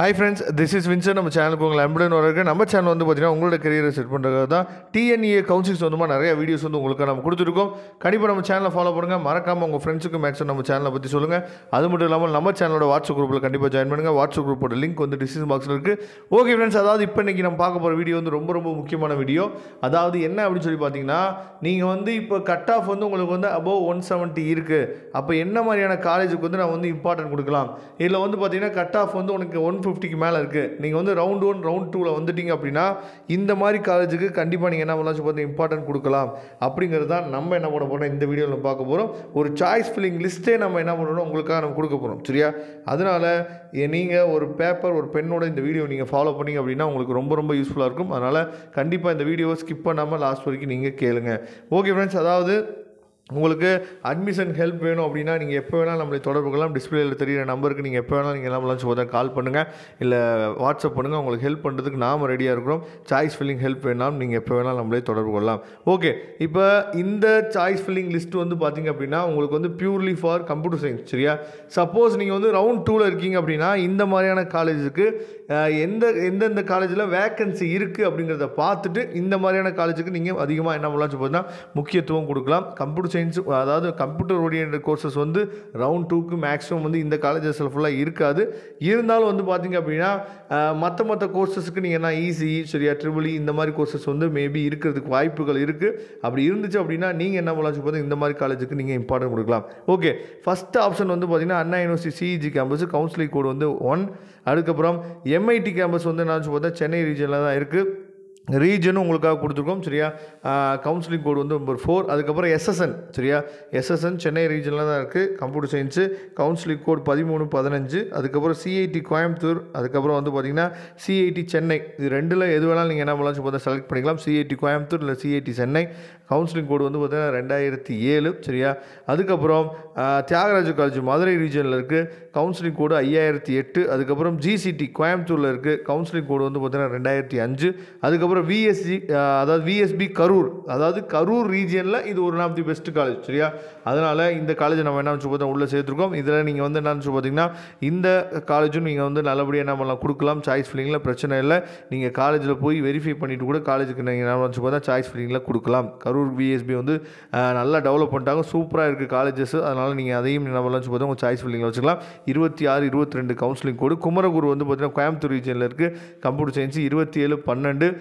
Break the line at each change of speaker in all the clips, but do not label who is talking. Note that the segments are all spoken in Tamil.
Hi friends, this is Vincent. நம்ம சேனலுக்கு உங்களை அன்புடன் வரவேற்க. நம்ம சேனல் வந்து பார்த்தீங்கன்னா உங்களோட கரியரை செட் பண்ணுறதுக்காக தான் டிஎன்இஏ கவுன்சிலிங் சொந்தமாக நிறைய வீடியோஸ் வந்து உங்களுக்கு நம்ம கொடுத்துருக்கோம். கண்டிப்பாக நம்ம சேனலை ஃபாலோ பண்ணுங்கள். மறக்காமல் உங்கள் ஃப்ரெண்ட்ஸுக்கு மேக்ஸிமம் நம்ம சேனலை பற்றி சொல்லுங்கள். அது மட்டும் இல்லாமல் நம்ம சேனலோட வாட்ஸ்அப் குரூப்பில் கண்டிப்பாக ஜாயின் பண்ணுங்கள். வாட்ஸ்அப் குரூப்போட லிங்க் வந்து டிஸ்கிரிப்ஷன் பாக்ஸில் இருக்குது. ஓகே ஃப்ரெண்ட்ஸ், அதாவது இப்போ இன்றைக்கி நம்ம பார்க்க போகிற வீடியோ வந்து ரொம்ப முக்கியமான வீடியோ. அதாவது என்ன அப்படின்னு சொல்லி பார்த்தீங்கன்னா, நீங்கள் வந்து இப்போ கட் ஆஃப் வந்து உங்களுக்கு வந்து அபோவ் 170 இருக்குது. அப்போ என்ன மாதிரியான காலேஜுக்கு வந்து நான் வந்து இம்பார்ட்டன்ட் கொடுக்கலாம். இதில் வந்து பார்த்தீங்கன்னா கட் ஆஃப் வந்து உனக்கு 150க்கு மேலே இருக்குது. நீங்கள் வந்து ரவுண்ட் 1 ரவுண்ட் 2ல் வந்துட்டீங்க அப்படின்னா இந்த மாதிரி காலேஜுக்கு கண்டிப்பாக நீங்கள் என்ன பண்ணலாம் பார்த்து இம்பார்ட்டன்ட் கொடுக்கலாம். அப்படிங்கிறது தான் நம்ம என்ன பண்ண போகிறோம் இந்த வீடியோவில் பார்க்க போகிறோம். ஒரு சாய்ஸ் ஃபில்லிங் லிஸ்ட்டே நம்ம என்ன பண்ணணும் உங்களுக்காக நம்ம கொடுக்க போகிறோம். சரியா? அதனால் நீங்கள் ஒரு பேப்பர் ஒரு பெண்ணோட இந்த வீடியோ நீங்கள் ஃபாலோ பண்ணிங்க அப்படின்னா உங்களுக்கு ரொம்ப யூஸ்ஃபுல்லாக இருக்கும். அதனால் கண்டிப்பாக இந்த வீடியோவை ஸ்கிப் பண்ணாமல் லாஸ்ட் வரைக்கும் நீங்கள் கேளுங்க. ஓகே ஃப்ரெண்ட்ஸ், அதாவது உங்களுக்கு அட்மிஷன் ஹெல்ப் வேணும் அப்படின்னா நீங்கள் எப்போ வேணாலும் நம்மளை தொடர்பு கொள்ளலாம். டிஸ்பிளேயில் தெரிகிற நம்பருக்கு நீங்கள் எப்போ வேணாலும் நீங்கள் எல்லாம் சொல்ல கால் பண்ணுங்கள், இல்லை வாட்ஸ்அப் பண்ணுங்கள். உங்களுக்கு ஹெல்ப் பண்ணுறதுக்கு நாம் ரெடியாக இருக்கிறோம். சாய்ஸ் ஃபில்லிங் ஹெல்ப் வேணாலும் நீங்கள் எப்போ வேணாலும் நம்மளே தொடர்பு கொள்ளலாம். ஓகே, இப்போ இந்த சாய்ஸ் ஃபில்லிங் லிஸ்ட் வந்து பார்த்திங்க அப்படின்னா உங்களுக்கு வந்து பியூர்லி ஃபார் கம்ப்யூட்டர் சயின்ஸ். சரியா? சப்போஸ் நீங்கள் வந்து ரவுண்ட் 2ல் இருக்கீங்க அப்படின்னா இந்த மாதிரியான காலேஜுக்கு எந்தெந்த காலேஜில் வேக்கன்சி இருக்குது அப்படிங்கிறத பார்த்துட்டு இந்த மாதிரியான காலேஜுக்கு நீங்கள் அதிகமாக என்ன பண்ணலாம் பார்த்தீங்கன்னா முக்கியத்துவம் கொடுக்கலாம். கம்ப்யூட்டர் சயின்ஸ், அதாவது கம்ப்யூட்டர் ஓரியன்டட் கோர்சஸ் வந்து ரவுண்ட் 2க்கு மேக்ஸிமம் வந்து இந்த காலேஜஸில் ஃபுல்லாக இருக்காது. இருந்தாலும் வந்து பார்த்திங்க அப்படின்னா மற்ற கோர்சஸுக்கு நீங்கள் என்ன இசிஇ, சரியா, ட்ரிபிள் இந்த மாதிரி கோர்சஸ் வந்து மேபி இருக்கிறதுக்கு வாய்ப்புகள் இருக்குது. அப்படி இருந்துச்சு அப்படின்னா நீங்கள் என்ன பண்ணலாம் பார்த்தீங்கன்னா இந்த மாதிரி காலேஜுக்கு நீங்கள் இம்பார்ட்டன்ட் கொடுக்கலாம். ஓகே, ஃபஸ்ட் ஆப்ஷன் வந்து பார்த்திங்கன்னா Anna university CEG campus counselling code வந்து 1. அதுக்கப்புறம் எம்ஐடி கேம்பஸ் வந்து நான் பார்த்தா சென்னை ரீஜனில் தான் இருக்குது. ரீஜனும் உங்களுக்காக கொடுத்துருக்கோம். சரியா? கவுன்சிலிங் கோடு வந்து நம்பர் 4. அதுக்கப்புறம் எஸ்எஸ்என். சரியா? எஸ்எஸ்என் சென்னை ரீஜனில் தான் இருக்குது. Computer science counselling code 1315. அதுக்கப்புறம் சிஐடி கோயம்புத்தூர். அதுக்கப்புறம் வந்து பார்த்திங்கன்னா சிஐடி சென்னை. இது ரெண்டில் எது வேணாலும் நீங்கள் என்ன பண்ணலாம் பார்த்தா செலக்ட் பண்ணிக்கலாம். சிஐடி கோயம்புத்தூர் இல்லை சிஐடி சென்னை. கவுன்சிலிங் கோடு வந்து பார்த்திங்கன்னா 2007. சரியா? அதுக்கப்புறம் தியாகராஜ காலேஜ் மதுரை ரீஜனில் இருக்குது. கவுன்சிலிங் கோடு 5008. அதுக்கப்புறம் ஜிசிடி கோயம்புத்தூரில் இருக்குது. கவுன்சிலிங் கோடு வந்து பார்த்திங்கன்னா 2005. அதுக்கப்புறம் விஎஸ்சி, அதாவது விஎஸ்பி கரூர், அதாவது கரூர் ரீஜியனில் இது ஒரு ஆஃப் தி பெஸ்ட் காலேஜ். சரியா? அதனால் இந்த காலேஜை நம்ம என்ன வச்சு பார்த்தா உள்ளே சேர்த்துருக்கோம். இதில் நீங்கள் வந்து என்ன வச்சு பார்த்தீங்கன்னா இந்த காலேஜும் நீங்கள் வந்து நல்லபடியாக என்ன பண்ணலாம் கொடுக்கலாம். சாய்ஸ் ஃபில்லிங்கில் பிரச்சனை இல்லை. நீங்கள் காலேஜில் போய் வெரிஃபை பண்ணிவிட்டு கூட காலேஜுக்கு நீங்கள் என்ன வச்சு பார்த்தா சாய்ஸ் ஃபில்லிங்கில் கொடுக்கலாம். கரூர் விஎஸ்பி வந்து நல்லா டெவலப் பண்ணிட்டாங்க. சூப்பராக இருக்குது காலேஜஸ். அதனால் நீங்கள் அதையும் என்ன பண்ணலாம் வச்சு பார்த்தா உங்கள் சாய்ஸ் ஃபில்லிங்கில் வச்சுக்கலாம். 26 22 கவுன்சிலிங் கோடு. குமரகுரு வந்து பார்த்தீங்கன்னா கோயம்புத்தூர் ரீஜனில் இருக்குது. Computer science 2712.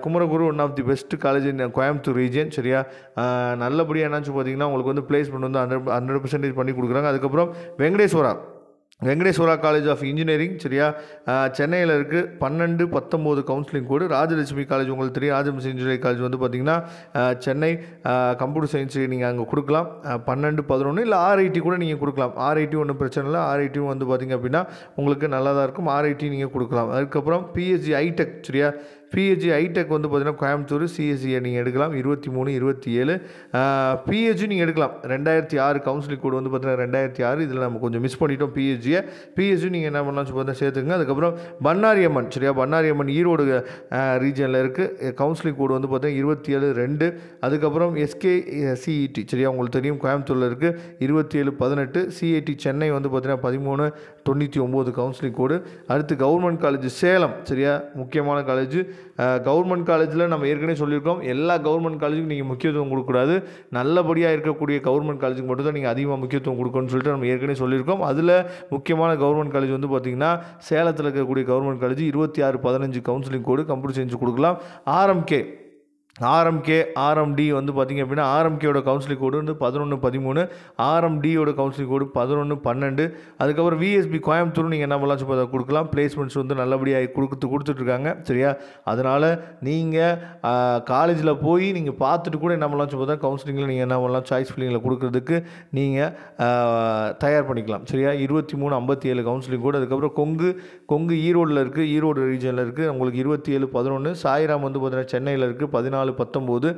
Kumaraguru one of the best college in Coimbatore region. சரியா? நல்லபடியாக என்னாச்சு பார்த்தீங்கன்னா உங்களுக்கு வந்து பிளேஸ்மெண்ட் வந்து 100% பண்ணி கொடுக்குறாங்க. அதுக்கப்புறம் வெங்கடேஸ்வரா காலேஜ் ஆஃப் இன்ஜினியரிங். சரியா? சென்னையில் இருக்குது. 12 19 கவுன்சிலிங் கோடு. ராஜலட்சுமி காலேஜ் உங்களுக்கு தெரியும். ராஜலட்சுமி இன்ஜினியரிங் காலேஜ் வந்து பார்த்திங்கன்னா சென்னை கம்ப்யூட்டர் சயின்ஸு நீங்கள் அங்கே கொடுக்கலாம். 12 11 இல்லை RIT கூட நீங்கள் கொடுக்கலாம். RIT ஒன்றும் பிரச்சனை இல்லை. RIT வந்து பார்த்திங்க அப்படின்னா உங்களுக்கு நல்லா தான் இருக்கும். RIT நீங்கள் கொடுக்கலாம். அதுக்கப்புறம் பிஹெச்டி ஐடெக். சரியா? பிஹெச்டி ஐடெக் வந்து பார்த்திங்கன்னா கோயம்புத்தூர். சிஎஸ்சியை நீங்கள் எடுக்கலாம். 23 27. பிஹெச்டி நீங்கள் எடுக்கலாம். 2006 கவுன்சிலிங் கோடு வந்து பார்த்திங்கன்னா 2006. இதில் நம்ம கொஞ்சம் மிஸ் பண்ணிட்டோம் பிஹெச்டியை. பிஹெச்டி நீங்கள் என்ன பண்ணலாம் பார்த்தா சேர்த்துங்க. அதுக்கப்புறம் பண்ணாரி அம்மன். சரியா? பண்ணாரி அம்மன் ஈரோடு ரீஜனில் இருக்குது. கவுன்சிலிங் கோடு வந்து பார்த்திங்கன்னா 27 2. அதுக்கப்புறம் SKCET. சரியா? உங்களுக்கு தெரியும் கோயம்புத்தூரில் இருக்குது. 27 18. சிஐடி சென்னை வந்து பார்த்திங்கன்னா 13 99 கவுன்சிலிங் கோடு. அடுத்து கவர்மெண்ட் காலேஜ் சேலம். சரியா? முக்கியமான காலேஜ். கவர்மெண்ட் காலேஜில் நம்ம ஏற்கனவே சொல்லியிருக்கோம், எல்லா கவர்மெண்ட் காலேஜுக்கும் நீங்கள் முக்கியத்துவம் கொடுக்கக்கூடாது. நல்லபடியாக இருக்கக்கூடிய கவர்மெண்ட் காலேஜுக்கு மட்டும் தான் நீங்கள் அதிகமாக முக்கியத்துவம் கொடுக்கணும்னு சொல்லிட்டு நம்ம ஏற்கனவே சொல்லியிருக்கோம். அதில் முக்கியமான கவர்மெண்ட் காலேஜ் வந்து பார்த்திங்கன்னா சேலத்தில் இருக்கக்கூடிய கவர்மெண்ட் காலேஜ் 26 15 கவுன்சிலிங் கோடு. கம்ப்யூட்டர் சயின்ஸ் கொடுக்கலாம். RMD வந்து பார்த்திங்க அப்படின்னா RMKயோட கவுன்சிலிங் கோடு வந்து 11 13. RMDயோட கவுன்சிலிங் கோடு 11 12. அதுக்கப்புறம் விஎஸ்பி கோயம்புத்தூர் நீங்கள் என்ன பண்ணலாம் கொடுக்கலாம். பிளேஸ்மெண்ட்ஸ் வந்து நல்லபடியாக கொடுத்துட்ருக்காங்க. சரியா? அதனால் நீங்கள் காலேஜில் போய் நீங்கள் பார்த்துட்டு கூட என்ன பண்ணலாம் பார்த்தா கவுன்சிலிங்கில் நீங்கள் என்ன பண்ணலாம் சாய்ஸ் ஃபில்லிங்கில் கொடுக்குறதுக்கு நீங்கள் தயார் பண்ணிக்கலாம். சரியா? 23 57 கவுன்சிலிங் கோடு. அதுக்கப்புறம் கொங்கு ஈரோடில் இருக்குது. ஈரோடு ரீஜனில் இருக்குது. உங்களுக்கு 27 11. சாய்ராம் வந்து பார்த்தீங்கன்னா சென்னையில் இருக்குது. 14 14-19.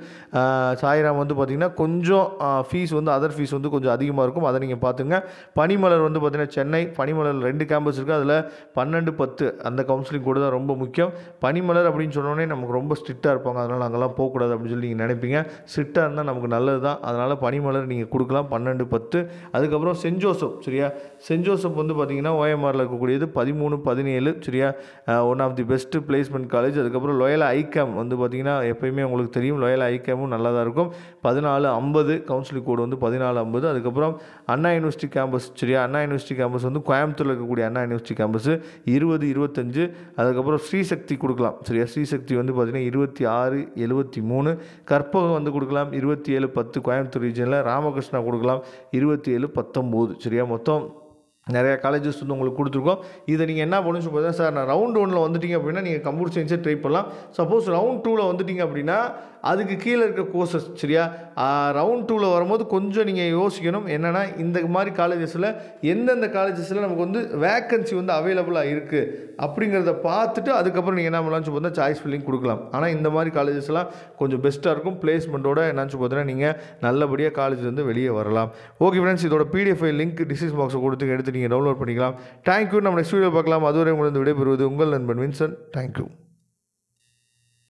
சாய்ராம் வந்து பார்த்திங்கன்னா கொஞ்சம் ஃபீஸ் வந்து அதர் ஃபீஸ் வந்து கொஞ்சம் அதிகமாக இருக்கும், அதை நீங்கள் பார்த்துங்க. பனிமலர் வந்து பார்த்திங்கன்னா சென்னை பனிமலர் 2 கேம்பஸ் இருக்குது, அதில் 12-10 அந்த கவுன்சிலிங் கூட தான் ரொம்ப முக்கியம். பனிமலர் அப்படின்னு சொன்னோடனே நமக்கு ரொம்ப ஸ்ட்ரிக்டாக இருப்பாங்க, அதனால் அங்கெல்லாம் போகக்கூடாது அப்படின்னு சொல்லி நீங்கள் நினைப்பீங்க. ஸ்ட்ரிக்டாக இருந்தால் நமக்கு நல்லது தான், அதனால் பனிமலர் நீங்கள் கொடுக்கலாம் 12-10. அதுக்கப்புறம் சென்ட் ஜோசப் சரியா, சென்ட் ஜோசப் வந்து பார்த்திங்கன்னா ஓஎம்ஆரில் இருக்கக்கூடியது 13-17 சரியா, one of the best placement college. அதுக்கப்புறம் லோயலா ஐகேம் வந்து பார்த்திங்கன்னா எப்போயுமே உங்களுக்கு தெரியும், லோயலா ஐகேமும் நல்லா தான் இருக்கும். 14-50 கவுன்சிலிங் கோடு வந்து 14-50. அதுக்கப்புறம் அண்ணா யூனிவர்சிட்டி கேம்பஸ் சரியா, அண்ணா யூனிவர்சிட்டி கேம்பஸ் வந்து கோயம்புத்தூரில் இருக்கக்கூடிய அண்ணா யூனிவர்சிட்டி கேம்பஸ் 20-25. அதுக்கப்புறம் ஸ்ரீசக்தி கொடுக்கலாம் சரியா, ஸ்ரீசக்தி வந்து பார்த்திங்கன்னா 26-73. கற்பகம் வந்து கொடுக்கலாம் 27-10 கோயம்புத்தூர் ரீஜனில். ராமகிருஷ்ணா கொடுக்கலாம் 27-19 சரியா. மொத்தம் நிறையா காலேஜஸ் வந்து உங்களுக்கு கொடுத்துருக்கோம். இதை நீங்கள் என்ன பண்ணணும்னு சொல்லி சார் நான் ரவுண்ட் 1 வந்துட்டீங்க அப்படின்னா நீங்கள் கம்ப்யூட்டர் சயின்ஸே ட்ரை பண்ணலாம். சப்போஸ் ரவுண்ட் 2 வந்துட்டீங்க அப்படின்னா அதுக்கு கீழே இருக்க கோர்சஸ் சரியா, ரவுண்ட் 2 வரும்போது கொஞ்சம் நீங்கள் யோசிக்கணும். என்னென்னா இந்த மாதிரி காலேஜஸில் எந்தெந்த காலேஜஸில் நமக்கு வந்து வேக்கன்சி வந்து அவைலபிளாக இருக்குது அப்படிங்கிறத பார்த்துட்டு அதுக்கப்புறம் நீங்கள் என்ன பண்ணலாம்னு சொல்லி சாய்ஸ் ஃபில்லிங் கொடுக்கலாம். ஆனால் இந்த மாதிரி காலேஜஸ்லாம் கொஞ்சம் பெஸ்ட்டாக இருக்கும், பிளேஸ்மெண்ட்டோட என்னன்னு சொல்லி பார்த்தீங்கன்னா நீங்கள் நல்லபடியாக காலேஜ்லேருந்து வெளியே வரலாம். ஓகே ஃப்ரெண்ட்ஸ், இதோட பிடிஎஃப் லிங்க் டிஸ்கிரிப்ஷன் பாக்ஸை கொடுத்து எடுத்து நீங்கள் டவுன்லோட் பண்ணிக்கலாம். தேங்க்யூ. நம்ம நெக்ஸ்ட் வீடியோ பார்க்கலாம். அதுவரை உங்களுக்கு விடைபெறுவது உங்கள் நண்பன் வின்சன். தேங்க்யூ.